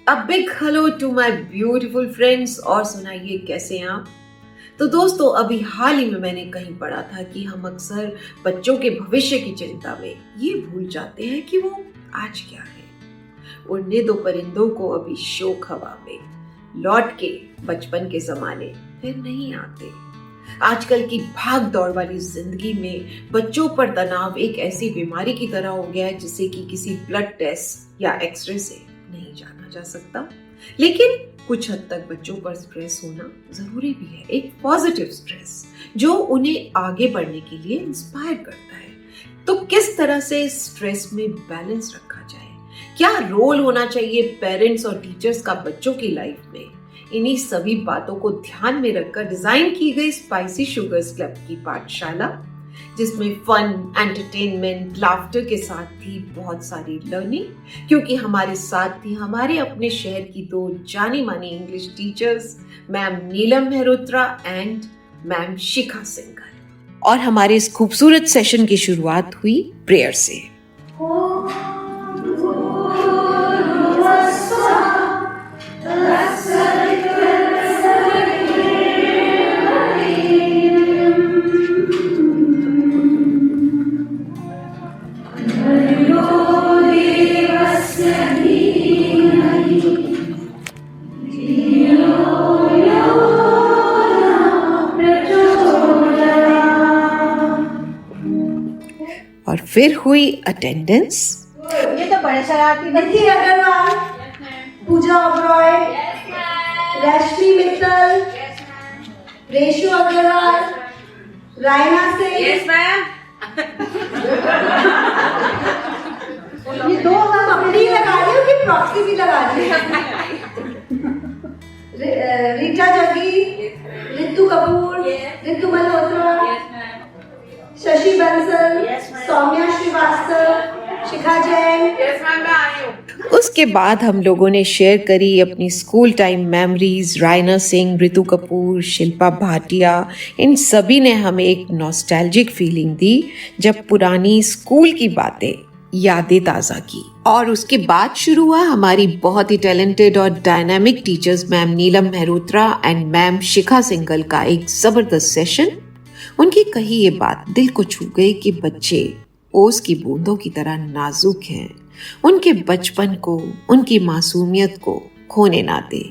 A big hello to my beautiful friends. और सुनाइए, कैसे हैं आप? तो दोस्तों, अभी हाल ही में मैंने कहीं पढ़ा था कि हम अक्सर बच्चों के भविष्य की चिंता में ये भूल जाते हैं कि वो आज क्या है। उड़ने दो परिंदों को अभी शोक हवा में, लौट के बचपन के जमाने फिर नहीं आते। आजकल की भाग दौड़ वाली जिंदगी में बच्चों पर तनाव एक ऐसी बीमारी की तरह हो गया है जिसे कि किसी ब्लड टेस्ट या एक्सरे से नहीं जाना जा सकता। लेकिन कुछ हद तक बच्चों पर स्ट्रेस होना जरूरी भी है, एक पॉजिटिव स्ट्रेस जो उन्हें आगे बढ़ने के लिए इंस्पायर करता है। तो किस तरह से स्ट्रेस में बैलेंस रखा जाए, क्या रोल होना चाहिए पेरेंट्स और टीचर्स का बच्चों की लाइफ में, इन्हीं सभी बातों को ध्यान में रखकर डिजाइन की गई स्पाइसी शुगर्स क्लब की पाठशाला, जिसमें फन, एंटरटेनमेंट, लाफ्टर के साथ थी बहुत सारी लर्निंग। क्योंकि हमारे साथ थी हमारे अपने शहर की दो जानी मानी English teachers, ma'am Neelam Mehrotra and ma'am Shikha Singhal. और हमारे इस खूबसूरत सेशन की शुरुआत हुई प्रेयर से। और फिर हुई अटेंडेंस। ये तो बड़े शरारती निधि अग्रवाल, पूजा ओबरॉय, रश्मि मित्तल, रेशु अग्रवाल, रायना सिंह। Yes ma'am. ये दो हम अपनी लगा रही हो कि प्रॉक्सी भी लगा रही है? रीटा जगी, रितु कपूर, रितु मल्होत्रा, शशि बंसल, सौम्या श्रीवास्तव, शिखा जैन। उसके बाद हम लोगों ने शेयर करी अपनी school time memories. Raina Singh, Ritu Kapoor, Shilpa Bhatia, इन सभी ने हमें एक नॉस्टैल्जिक फीलिंग दी जब पुरानी स्कूल की बातें, यादें ताज़ा की। और उसके बाद शुरू हुआ हमारी बहुत ही टैलेंटेड और dynamic teachers ma'am Neelam Mehrotra and ma'am Shikha Singhal का एक जबरदस्त सेशन। उनकी कही ये बात दिल को छू गई कि बच्चे ओस की बूंदों की तरह नाजुक हैं। उनके बचपन को, उनकी मासूमियत को खोने ना दे।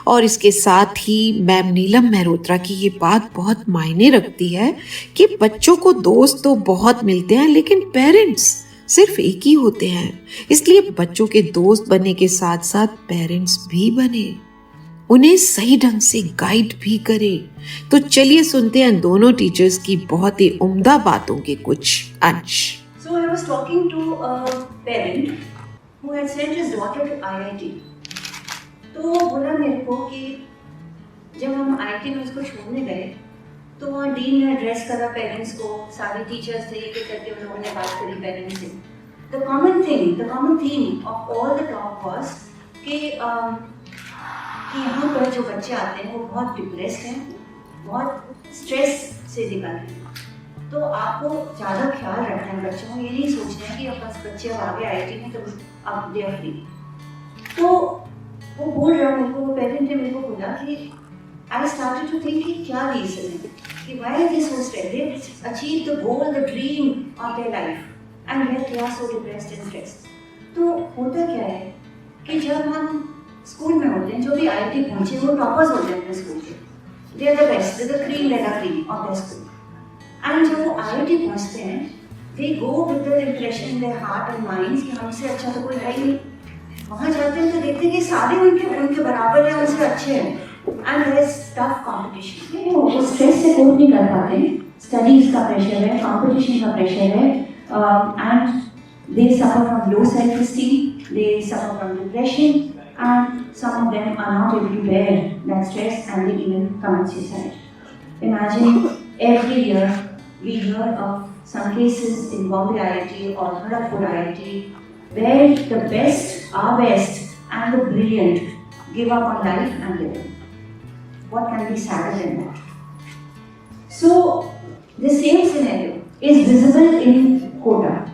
और इसके साथ ही मैम नीलम मेहरोत्रा की ये बात बहुत मायने रखती है कि बच्चों को दोस्त तो बहुत मिलते हैं लेकिन पेरेंट्स सिर्फ एक ही होते हैं। इसलिए बच्चों के दोस्त बनने के साथ साथ पेरेंट्स भी बने, उन्हें सही ढंग से गाइड भी करे। तो चलिए सुनते हैं दोनों टीचर्स की बहुत ही उम्दा बातों के कुछ अंश। So I was talking to a parent who had sent his daughter to IIT. तो वो बोला मेरे को कि जब हम IIT में उसको छोड़ने गए तो वहाँ डीन ने एड्रेस करा पेरेंट्स को, सारे टीचर्स थे, एक एक करके उन लोगों ने बात करी पेरेंट्स से। The common theme of all the talk was कि यहाँ पर जो बच्चे आते हैं वो बहुत डिप्रेस्ड हैं, बहुत स्ट्रेस से निकल रहे हैं। तो आपको ज़्यादा ख्याल रखना है बच्चों को, ये नहीं सोचना है कि अब बस बच्चे अब आगे IIT में तो अब दे आर फ्री। तो वो बोल रहा मेरे को, वो पेरेंट ने मेरे को बोला कि आई स्टार्टेड टू थिंक कि क्या रीज़न है कि why are they so stressed, they achieve the goal, the dream of their life and yet they are so depressed and stressed. तो होता क्या है कि जब हम स्कूल में होते हैं, जो भी IIT पहुंचे वो टॉपर्स हो जाते हैं स्कूल के, they are the best, they are the cream letter cream of the school. And जब वो IIT पहुंचते हैं, they go with the impression in their heart and minds कि हमसे अच्छा तो कोई है ही नहीं। वहाँ जाते हैं तो देखते हैं कि सारे उनके बराबर हैं, उनसे अच्छे हैं, and there is tough competition. वो स्ट्रेस से कोप नहीं कर पाते, स्टडीज का प्रेशर है, कंपटीशन का प्रेशर है, and they suffer from low self esteem, they suffer from depression, and some of them are not able to bear that stress and they even commit suicide. Imagine every year we hear of some cases in Bombay IIT or Kharagpur IIT where the best are best and the brilliant give up on life and live. What can be sadder than that? So the same scenario is visible in Kota,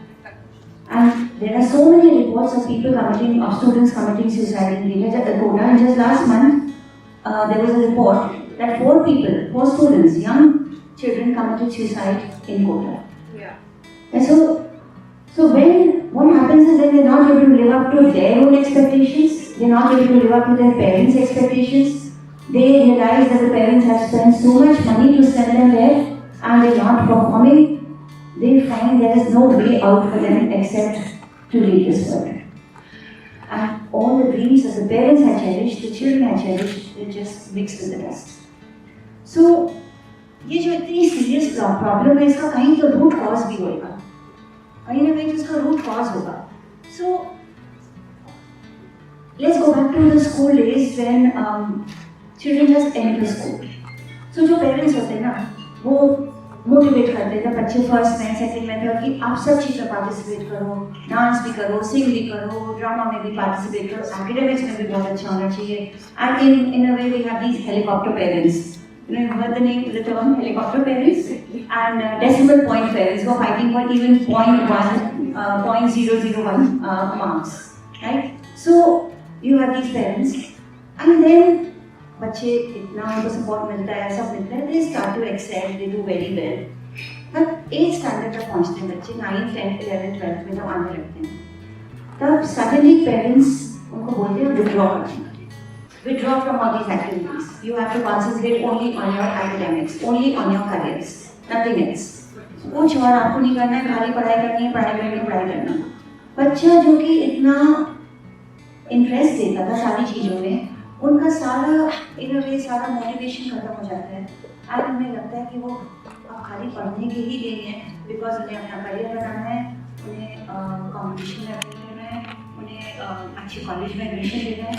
and there are so many reports of students committing suicide in Kota, and just last month there was a report that four students, young children committed suicide in Kota. Yeah. And so when what happens is that they're not able to live up to their own expectations, they're not able to live up to their parents' expectations. They realize that the parents have spent so much money to send them there and they're not performing. They find there is no way out for them except to leave this world. And all the dreams that the parents had cherished, the children had cherished, they just mixed with the dust. So, ये जो इतनी serious problem है इसका कहीं तो root cause भी होगा, कहीं ना कहीं इसका रूट कॉज होगा. So, let's go back to the school days when children just enter school. So जो पेरेंट्स होते हैं ना वो मोटिवेट करते थे बच्चे फर्स्ट में सेकंड में थे कि आप सब चीज़ में पार्टिसिपेट करो, डांस भी करो, सिंग भी करो, ड्रामा में भी पार्टिसिपेट करो, एकेडमिक्स में भी बहुत अच्छा होना चाहिए. And in a way we have these helicopter parents. You know, you've heard the term helicopter parents and decimal point parents who are fighting for even 0.001 marks, right? So you have these parents, and then बच्चे इतना उनको support मिलता है, सब मिलता है, they start to excel, they do very well. But 8th standard तक पहुँचते हैं बच्चे, 9th, 10th, 11th, 12th में जब आने लगते हैं, तब suddenly parents उनको बोलते हैं withdraw from all these activities. You have to concentrate only on your academics, only on your careers, nothing else. कुछ और आपको नहीं करना है, खाली पढ़ाई करनी है, पढ़ाई करना. बच्चा जो कि इतना इंटरेस्ट देता था सारी चीज़ों में, उनका सारा इन वे सारा मोटिवेशन खत्म हो जाता है. आज उन्हें लगता है कि वो अब खाली पढ़ने के ही लिए हैं, बिकॉज उन्हें अपना करियर बनाना है, उन्हें कॉम्पिटिशन में एडमिशन लेना है, उन्हें अच्छे कॉलेज में एडमिशन लेना है,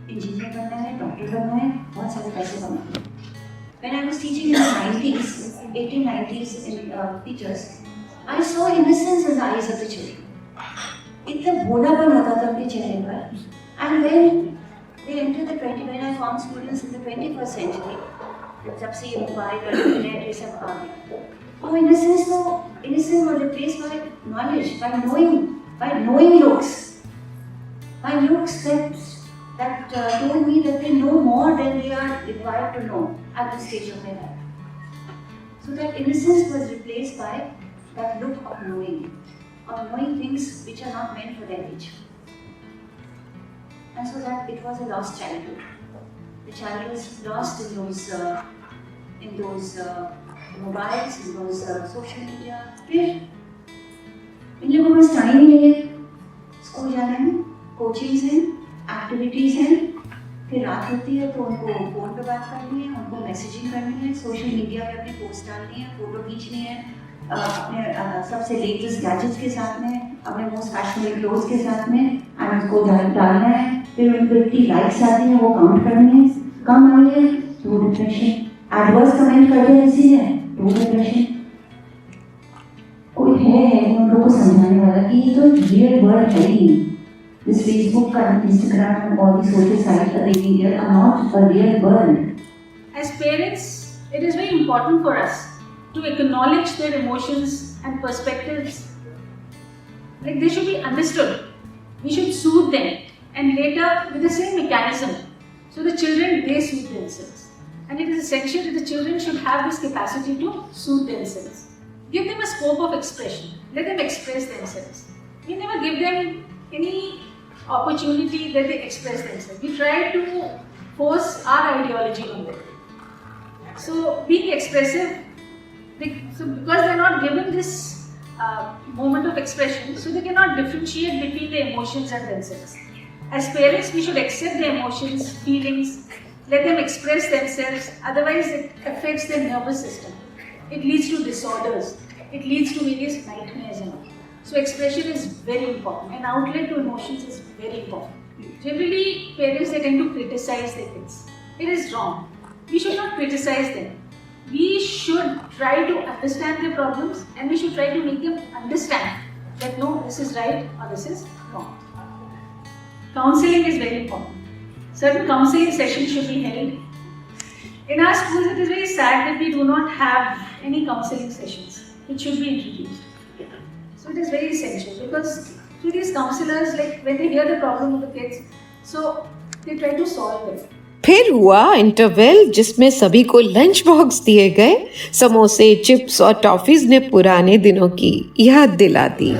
इंजीनियर बनना है, डॉक्टर बनना है, बहुत सारे पैसे कमाने हैं. When I was teaching in the 90s, 1890s in teachers, I saw innocence in the eyes of the children. इतना भोलापन होता था उनके चेहरे पर. And when they entered when I found students in the 21st century, जब से ये mobile और इंटरनेट ये सब आ गया, वो innocence was replaced by knowledge, by knowing looks that told me that they know more than they are required to know at this stage of their life. So that innocence was replaced by that look of knowing things which are not meant for their age. And so that it was a lost childhood. The child was lost in those mobiles, in those social media. फिर इन लोगों के पास time ही नहीं है, school जाना है, coachings हैं, activities हैं, फिर रात होती है तो उनको फ़ोन पे बात करनी है, उनको मैसेजिंग करनी है, सोशल मीडिया पे अपनी पोस्ट डालनी है, फ़ोटो खींचनी है, अपने सबसे लेटेस्ट गैजेट्स के साथ में, अपने मोस्ट फैशनेबल क्लोथ्स के साथ में, एंड उसको डालना है, फिर उनको इतनी लाइक्स आती हैं वो काउंट करनी है, कम आई है तो डिप्रेशन, एडवर्स कमेंट कर दिया किसी ने तो डिप्रेशन. कोई है उन लोगों को समझाने वाला कि ये तो रियल वर्ल्ड है ही. This Facebook and Instagram and all these social sites that they media are not a real world. As parents, it is very important for us to acknowledge their emotions and perspectives. Like they should be understood. We should soothe them, and later with the same mechanism. So the children, they soothe themselves. And it is essential that the children should have this capacity to soothe themselves. Give them a scope of expression. Let them express themselves. We never give them any opportunity that they express themselves. We try to force our ideology on them. So being expressive, because they are not given this moment of expression, so they cannot differentiate between the emotions and themselves. As parents, we should accept their emotions, feelings, let them express themselves, otherwise it affects their nervous system. It leads to disorders, it leads to various nightmares and all. So expression is very important, and outlet to emotions is very important. Generally, parents, they tend to criticize their kids. It is wrong. We should not criticize them. We should try to understand their problems, and we should try to make them understand that no, this is right or this is wrong. Counseling is very important. Certain counseling sessions should be held. In our schools, it is very sad that we do not have any counseling sessions. It should be introduced. So it is very essential, because So these counselors, like when they hear the problem of the kids, so they try to solve it. फिर हुआ interval जिसमें सभी को lunch box दिए गए। समोसे, chips और toffees ने पुराने दिनों की याद दिला दी।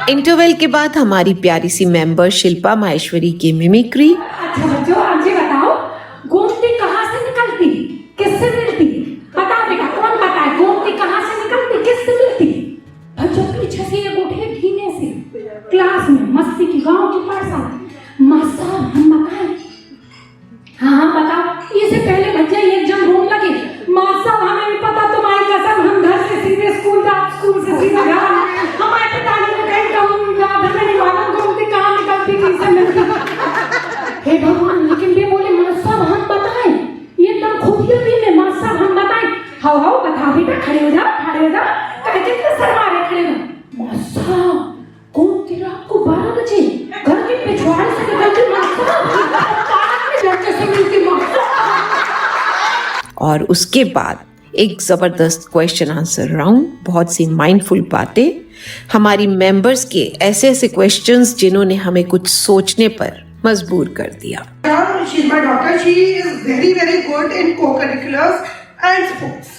इंटरवल के बाद हमारी प्यारी सी मेंबर शिल्पा माहेश्वरी की मिमिक्री। अच्छा बच्चों, आप जी बताओ, गोमती कहाँ से निकलती, किससे मिलती? बताओ बेटा, कौन बताए गोमती कहाँ से निकलती, किससे मिलती? बच्चों पीछे से ये उठे धीमे से, क्लास में मस्ती की गांव की पाठशाला, मास्टर हम बताएं। हाँ बताओ। इससे पहले बच्चे एक जन रोने लगे, मास्टर हमें भी पता, तुम्हारी कसम, हम घर से सीधे स्कूल से सीधा घर, हमारे पिताजी ने कहीं हमें नहीं मालूम गोमती कहाँ निकलती, किससे मिलती। हे भगवान, लेकिन वे बोले मास्टर हम बताएं, ये एकदम खुफिया में मास्टर हम बताएं। हाउ बता बेटा, खड़े हो जाओ कहे कितने शर्मा रहे, खड़े हो। मास्टर गोमती रात को 12 बजे घर के पिछवाड़े से निकलती मास्टर, पार्क में लड़के से मिलती मास्टर। और उसके बाद एक जबरदस्त क्वेश्चन आंसर राउंड, बहुत सी माइंडफुल बातें, हमारी मेंबर्स के ऐसे ऐसे क्वेश्चंस जिन्होंने हमें कुछ सोचने पर मजबूर कर दिया। She's my daughter. She is very, very good in co-curriculars and sports.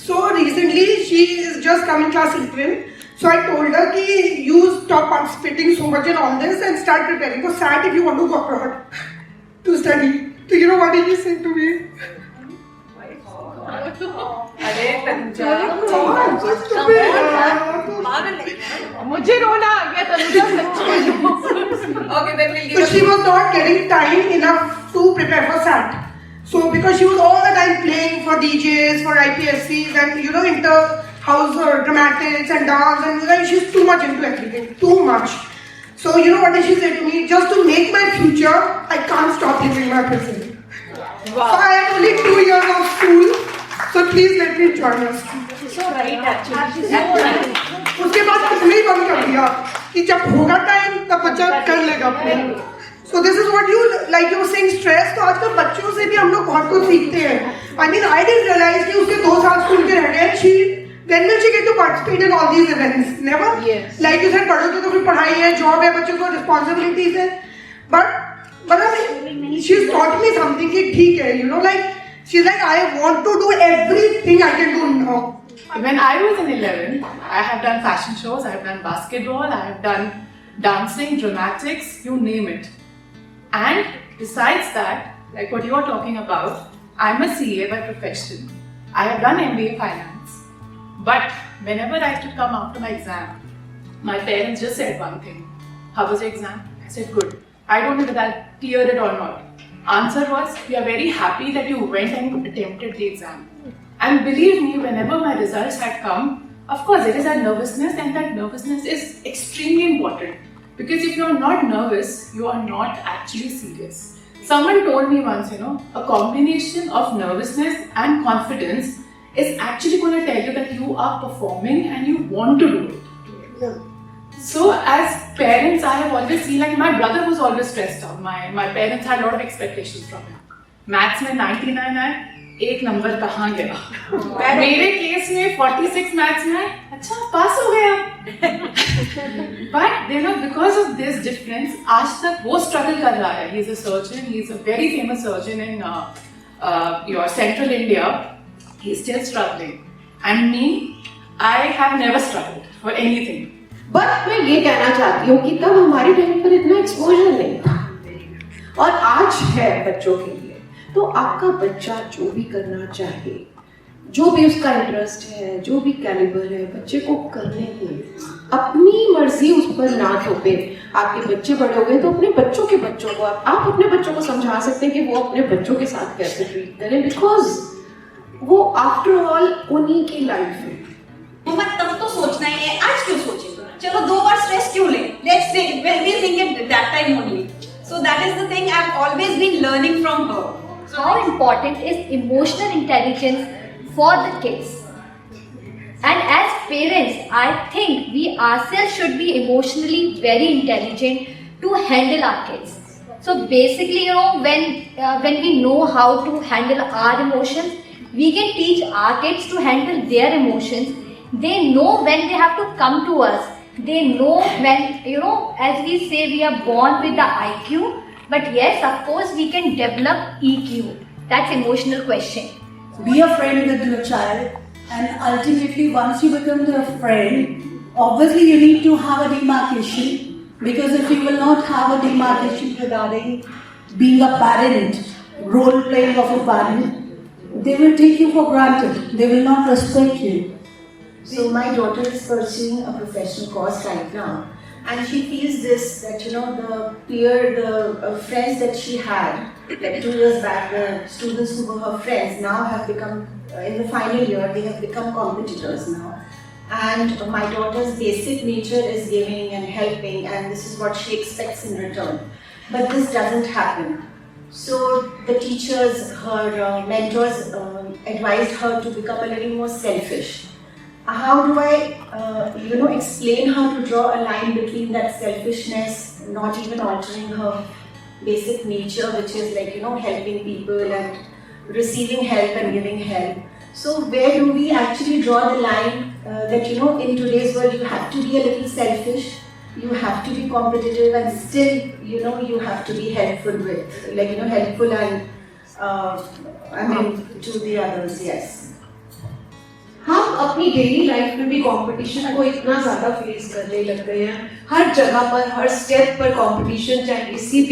So recently she is just coming class 11. So I told her कि you stop participating so much in all this and start preparing for SAT if you want to go abroad to study. So you know what did she say to me? मुझे रोना आ गया तनुजा, सच्ची। Okay, then we'll give So she was not getting time enough to prepare for SAT. So because she was all the time playing for DJs, for IPSCs and you know inter-house dramatics and dance and she's too much into everything, too much. So you know what did she say to me? Just to make my future, I can't stop living my present. Wow. So I have only 2 years of school. So please let me join us. So right actually. So right. उसके बाद कितने ही बंद कर दिया कि जब होगा time तब बच्चा कर लेगा अपने। So this is what you like you were saying stress, तो आजकल बच्चों से भी हम लोग बहुत कुछ सीखते हैं। I mean I didn't realize कि उसके 2 साल स्कूल के रह गए। When will she get to participate in all these events? Never. Yes. Like you said, पढ़ोगे तो फिर पढ़ाई है, जॉब है, बच्चों को responsibilities है। But she's taught me something कि ठीक है, you know, like she's like I want to do everything I can do now. When I was in 11, I have done fashion shows, I have done basketball, I have done dancing, dramatics, you name it. And besides that, like what you are talking about, I'm a CA by profession. I have done MBA finance. But whenever I used to come after my exam, my parents just said one thing. How was your exam? I said, good. I don't know whether I'll clear it or not. Answer was, we are very happy that you went and attempted the exam. And believe me, whenever my results had come, of course there is a nervousness, and that nervousness is extremely important. Because if you are not nervous, you are not actually serious. Someone told me once, a combination of nervousness and confidence is actually going to tell you that you are performing and you want to do it. So as parents, I have always seen, like my brother was always stressed out. My parents had a lot of expectations from him. Maths में 99 आए, एक number कहाँ गया? मेरे case में 46 maths में आए, अच्छा पास हो गया। But because of this difference, आज तक वो struggle कर रहा है. He's a surgeon. He's a very famous surgeon in your central India. He's still struggling. And me, I have never struggled for anything. But मैं ये कहना चाहती हूँ कि तब हमारे टाइम पर इतना एक्सपोजर नहीं था और आज है बच्चों के लिए। तो आपका बच्चा जो भी करना चाहे जो भी उसका इंटरेस्ट है, जो भी कैलिबर है, बच्चे को करने दें, अपनी मर्जी उस पर ना थोपे। आपके बच्चे बड़े हो गए तो अपने बच्चों को आप अपने बच्चों को समझा सकते हैं कि वो अपने बच्चों के साथ कैसे ट्रीट करें, बिकॉज वो आफ्टर ऑल उन्हीं की लाइफ है। मम्मा तब तो सोचना ही है, आज क्यों सोचे? चलो 2 बार स्ट्रेस क्यों ले? Let's think, we'll think it that time only. So that is the thing I've always been learning from her. How important is emotional intelligence for the kids? And as parents, I think we ourselves should be emotionally very intelligent to handle our kids. So basically, when we know how to handle our emotions, we can teach our kids to handle their emotions. They know when they have to come to us. They know when, as we say, we are born with the IQ, but yes, of course, we can develop EQ. That's emotional question. Be a friend with your child, and ultimately once you become their friend, obviously you need to have a demarcation, because if you will not have a demarcation regarding being a parent, role playing of a parent, they will take you for granted, they will not respect you. So my daughter is pursuing a professional course right now, and she feels this, that the friends that she had like 2 years back, the students who were her friends now have become, in the final year, they have become competitors now. And my daughter's basic nature is giving and helping, and this is what she expects in return. But this doesn't happen. So the teachers, her mentors advised her to become a little more selfish. How do I, explain her to draw a line between that selfishness, not even altering her basic nature, which is like, helping people and receiving help and giving help. So where do we actually draw the line that, in today's world you have to be a little selfish, you have to be competitive, and still, you have to be helpful helpful and, to the others, yes. हम अपनी daily life में भी competition को इतना ज़्यादा face करने लग गए हैं, हर जगह पर, हर स्टेप पर कंपटीशन, चाहे किसी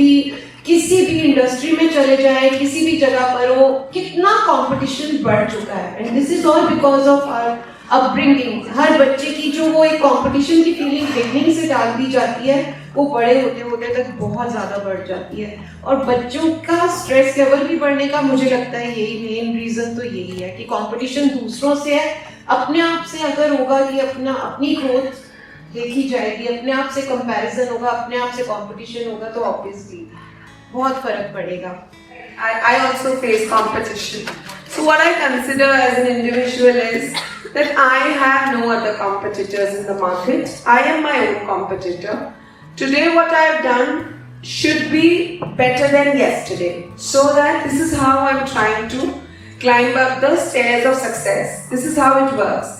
भी इंडस्ट्री में चले जाए, किसी भी जगह पर हो, कितना कंपटीशन बढ़ चुका है। And this is all because of our upbringing. हर बच्चे की जो वो एक कंपटीशन की फीलिंग बिगनिंग से डाल दी जाती है, वो बड़े होते होते तक बहुत ज़्यादा बढ़ जाती है। और बच्चों का स्ट्रेस लेवल भी बढ़ने का मुझे लगता है यही मेन रीज़न तो यही है कि कंपटीशन दूसरों से है। अपने आप से अगर होगा कि अपनी ग्रोथ देखी जाएगी, अपने आप से कंपैरिजन होगा, अपने आप से कंपटीशन होगा, तो ऑब्वियसली बहुत फर्क पड़ेगा। I also face competition. So what I consider as an individual is that I have no other competitors in the market. I am my own competitor. Today what I have done should be better than yesterday. So that this is how I'm trying to climb up the stairs of success. This is how it works.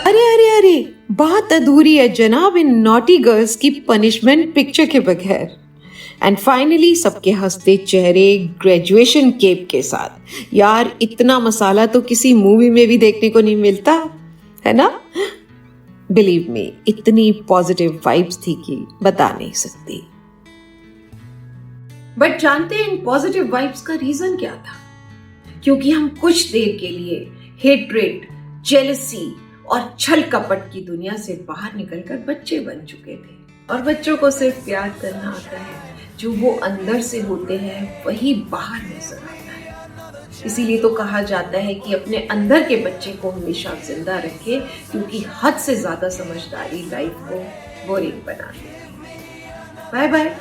अरे बात अधूरी है जनाब इन naughty girls की punishment picture के बगैर। And finally सबके हंसते चेहरे ग्रेजुएशन केप के साथ। यार इतना मसाला तो किसी मूवी में भी देखने को नहीं मिलता है ना। बिलीव मी, इतनी पॉजिटिव वाइब्स थी कि बता नहीं सकती। बट जानते हैं इन पॉजिटिव वाइब्स का रीजन क्या था? क्योंकि हम कुछ देर के लिए हेट्रेड, जेलसी और छल कपट की दुनिया से बाहर निकलकर बच्चे बन चुके थे। और बच्चों को सिर्फ प्यार करना आता है, जो वो अंदर से होते हैं वही बाहर नजर आता है। इसीलिए तो कहा जाता है कि अपने अंदर के बच्चे को हमेशा जिंदा रखें, क्योंकि हद से ज्यादा समझदारी लाइफ को बोरिंग बना देती है। बाय बाय,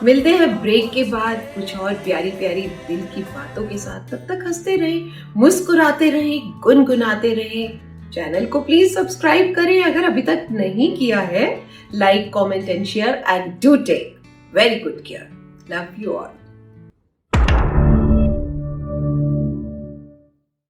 मिलते हैं ब्रेक के बाद कुछ और प्यारी प्यारी दिल की बातों के साथ। तब तक हंसते रहें, मुस्कुराते रहें, गुनगुनाते रहें। चैनल को प्लीज सब्सक्राइब करें अगर अभी तक नहीं किया है। Like, comment and share, and do take very good care. Love you all.